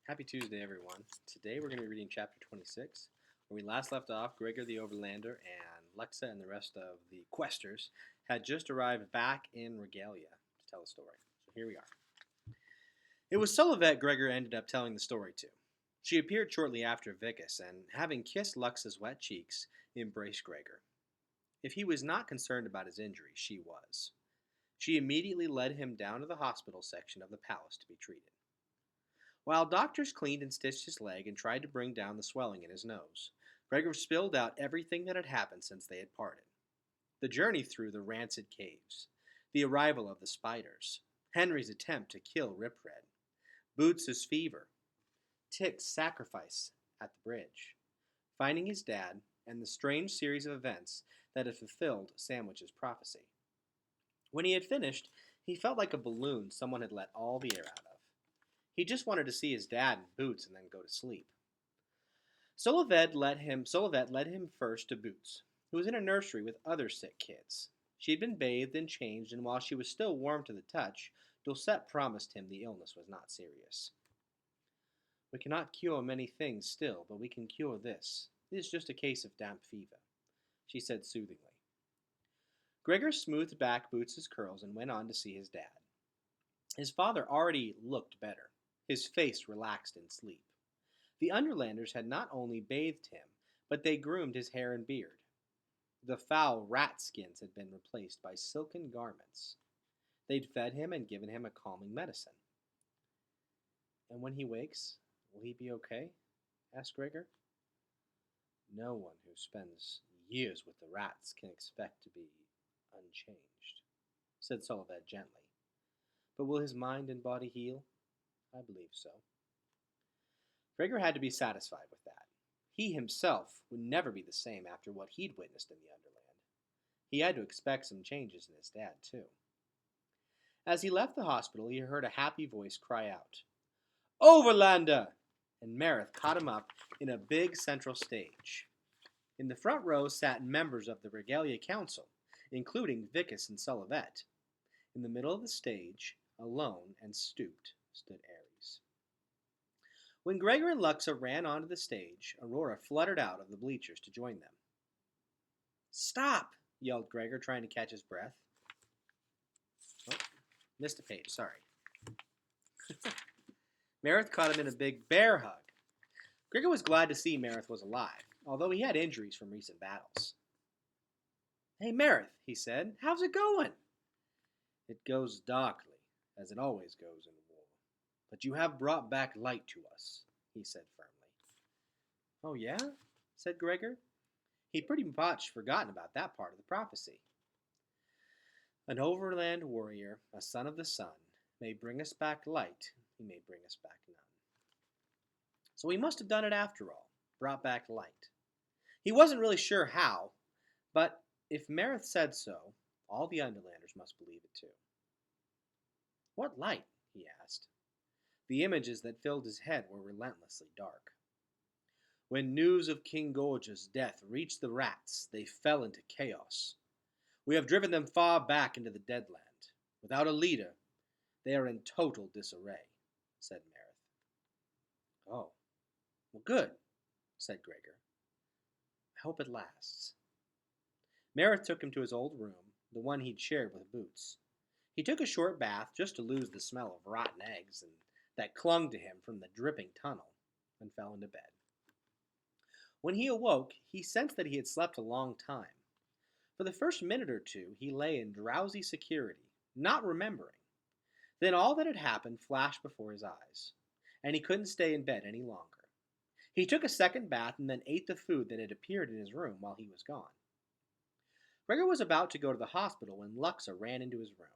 Happy Tuesday, everyone. Today we're going to be reading chapter 26. Where we last left off, Gregor the Overlander and Lexa and the rest of the questers had just arrived back in Regalia to tell the story. So here we are. It was Sullivet Gregor ended up telling the story to. She appeared shortly after Vicus and, having kissed Luxa's wet cheeks, embraced Gregor. If he was not concerned about his injury, she was. She immediately led him down to the hospital section of the palace to be treated. While doctors cleaned and stitched his leg and tried to bring down the swelling in his nose, Gregor spilled out everything that had happened since they had parted. The journey through the rancid caves, the arrival of the spiders, Henry's attempt to kill Ripred, Boots' fever, Tick's sacrifice at the bridge, finding his dad, and the strange series of events that had fulfilled Sandwich's prophecy. When he had finished, he felt like a balloon someone had let all the air out of. He just wanted to see his dad and Boots and then go to sleep. Sullivet led him first to Boots, who was in a nursery with other sick kids. She had been bathed and changed, and while she was still warm to the touch, Dulcet promised him the illness was not serious. "We cannot cure many things still, but we can cure this. It is just a case of damp fever," she said soothingly. Gregor smoothed back Boots' curls and went on to see his dad. His father already looked better, his face relaxed in sleep. The Underlanders had not only bathed him, but they groomed his hair and beard. The foul rat skins had been replaced by silken garments. They'd fed him and given him a calming medicine. "And when he wakes, will he be okay?" asked Gregor. "No one who spends years with the rats can expect to be unchanged," said Sullivet gently. "But will his mind and body heal? I believe so." Gregor had to be satisfied with that. He himself would never be the same after what he'd witnessed in the Underland. He had to expect some changes in his dad, too. As he left the hospital, he heard a happy voice cry out, "Overlander!" And Merith caught him up in a big central stage. In the front row sat members of the Regalia Council, including Vicus and Sullivet. In the middle of the stage, alone and stooped, stood Ares. When Gregor and Luxa ran onto the stage, Aurora fluttered out of the bleachers to join them. "Stop!" yelled Gregor, trying to catch his breath. Oh, missed a page, sorry. Merith caught him in a big bear hug. Gregor was glad to see Merith was alive, although he had injuries from recent battles. "Hey, Merith," he said, "how's it going?" "It goes darkly, as it always goes in war. But you have brought back light to us," he said firmly. "Oh, yeah?" said Gregor. He'd pretty much forgotten about that part of the prophecy. "An overland warrior, a son of the sun, may bring us back light, he may bring us back none." So he must have done it after all, brought back light. He wasn't really sure how, but if Merith said so, all the Underlanders must believe it too. "What light?" he asked. The images that filled his head were relentlessly dark. "When news of King Gorge's death reached the rats, they fell into chaos. We have driven them far back into the Deadland. Without a leader, they are in total disarray," said Merith. "Oh, well, good," said Gregor. "I hope it lasts." Merith took him to his old room, the one he'd shared with Boots. He took a short bath just to lose the smell of rotten eggs and that clung to him from the dripping tunnel, and fell into bed. When he awoke, he sensed that he had slept a long time. For the first minute or two, he lay in drowsy security, not remembering. Then all that had happened flashed before his eyes, and he couldn't stay in bed any longer. He took a second bath and then ate the food that had appeared in his room while he was gone. Gregor was about to go to the hospital when Luxa ran into his room.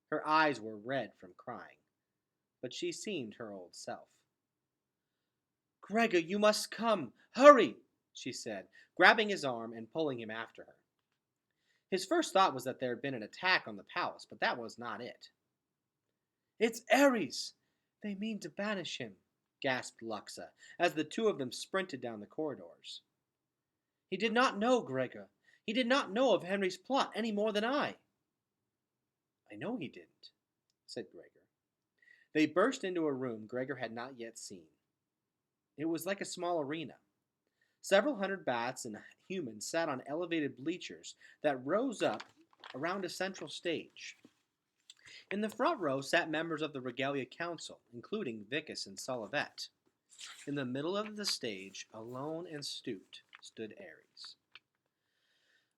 Her eyes were red from crying, but she seemed her old self. "Gregor, you must come! Hurry!" she said, grabbing his arm and pulling him after her. His first thought was that there had been an attack on the palace, but that was not it. "It's Ares! They mean to banish him," gasped Luxa, as the two of them sprinted down the corridors. "He did not know, Gregor. He did not know of Henry's plot any more than I." "I know he didn't," said Gregor. They burst into a room Gregor had not yet seen. It was like a small arena. Several hundred bats and humans sat on elevated bleachers that rose up around a central stage. In the front row sat members of the Regalia Council, including Vicus and Solivet. In the middle of the stage, alone and stooped, stood Ares.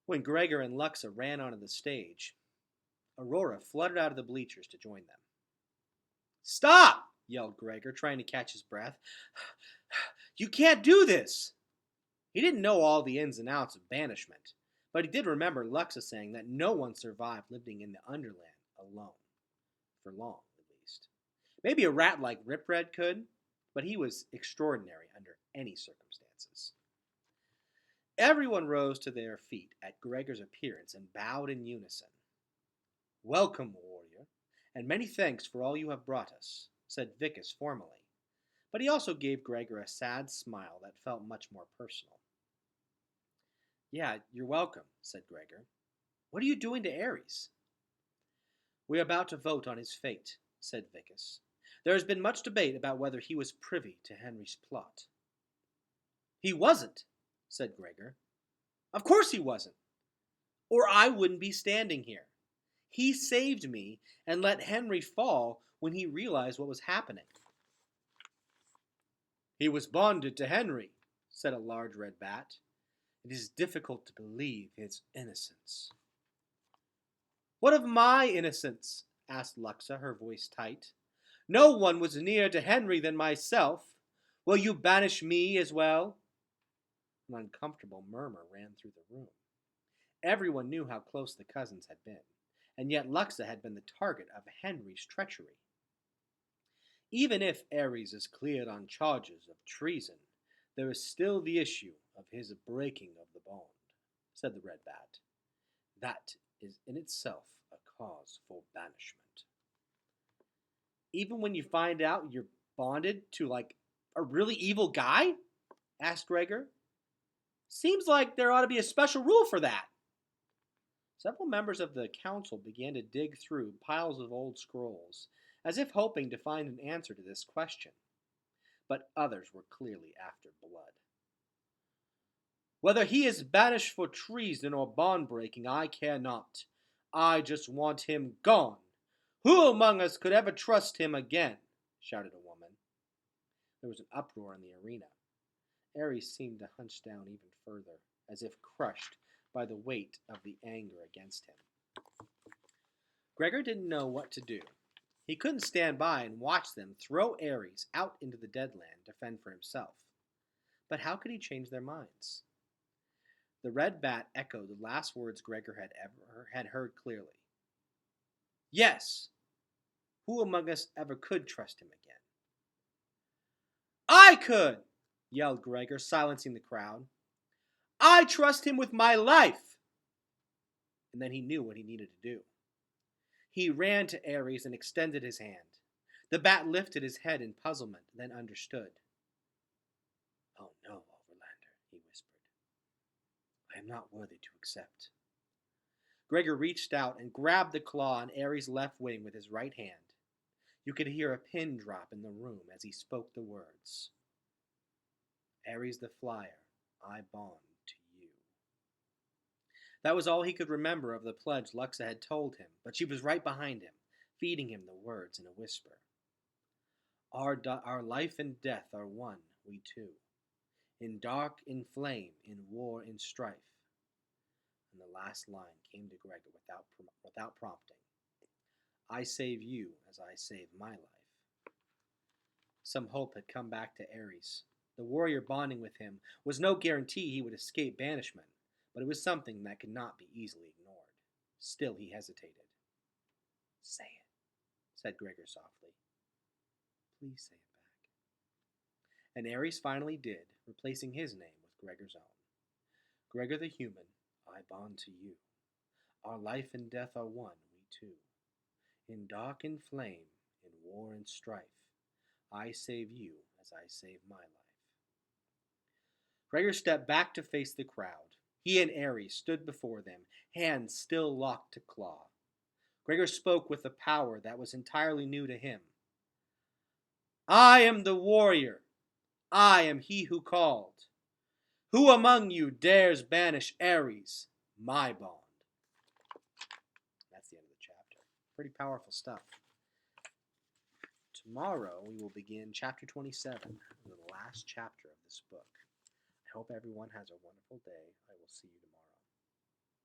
When Gregor and Luxa ran onto the stage, Aurora fluttered out of the bleachers to join them. "Stop!" yelled Gregor, trying to catch his breath. "You can't do this!" He didn't know all the ins and outs of banishment, but he did remember Luxa saying that no one survived living in the Underland alone. For long, at least. Maybe a rat like Rip Red could, but he was extraordinary under any circumstances. Everyone rose to their feet at Gregor's appearance and bowed in unison. "Welcome, warrior, and many thanks for all you have brought us," said Vicus formally, but he also gave Gregor a sad smile that felt much more personal. "Yeah, you're welcome," said Gregor. "What are you doing to Ares?" "We are about to vote on his fate," said Vicus. "There has been much debate about whether he was privy to Henry's plot." "He wasn't," said Gregor. "Of course he wasn't, or I wouldn't be standing here. He saved me and let Henry fall when he realized what was happening." "He was bonded to Henry," said a large red bat. "It is difficult to believe his innocence." "What of my innocence?" asked Luxa, her voice tight. "No one was nearer to Henry than myself. Will you banish me as well?" An uncomfortable murmur ran through the room. Everyone knew how close the cousins had been, and yet Luxa had been the target of Henry's treachery. "Even if Ares is cleared on charges of treason, there is still the issue of his breaking of the bond," said the red bat. "That is in itself a cause for banishment." "Even when you find out you're bonded to, like, a really evil guy?" asked Gregor. "Seems like there ought to be a special rule for that." Several members of the council began to dig through piles of old scrolls, as if hoping to find an answer to this question. But others were clearly after blood. "Whether he is banished for treason or bond breaking, I care not. I just want him gone. Who among us could ever trust him again?" shouted a woman. There was an uproar in the arena. Ares seemed to hunch down even further, as if crushed by the weight of the anger against him. Gregor didn't know what to do. He couldn't stand by and watch them throw Ares out into the Deadland to fend for himself. But how could he change their minds? The red bat echoed the last words Gregor had heard clearly. "Yes! Who among us ever could trust him again?" "I could!" yelled Gregor, silencing the crowd. "I trust him with my life!" And then he knew what he needed to do. He ran to Ares and extended his hand. The bat lifted his head in puzzlement, then understood. "Oh no, Overlander," he whispered. "I am not worthy to accept." Gregor reached out and grabbed the claw on Ares' left wing with his right hand. You could hear a pin drop in the room as he spoke the words. "Ares the Flyer, I bond to you." That was all he could remember of the pledge Luxa had told him, but she was right behind him, feeding him the words in a whisper. Our life and death are one, we two. In dark, in flame, in war, in strife." And the last line came to Gregor without prompting. "I save you as I save my life." Some hope had come back to Ares. The warrior bonding with him was no guarantee he would escape banishment, but it was something that could not be easily ignored. Still he hesitated. "Say it," said Gregor softly. "Please say it back." And Ares finally did, replacing his name with Gregor's own. "Gregor the human, I bond to you. Our life and death are one, we two. In dark and flame, in war and strife, I save you as I save my life." Gregor stepped back to face the crowd. He and Ares stood before them, hands still locked to claw. Gregor spoke with a power that was entirely new to him. "I am the warrior. I am he who called. Who among you dares banish Ares, my bond? That's the end of the chapter. Pretty powerful stuff. Tomorrow we will begin chapter 27, the last chapter of this book. I hope everyone has a wonderful day. I will see you tomorrow.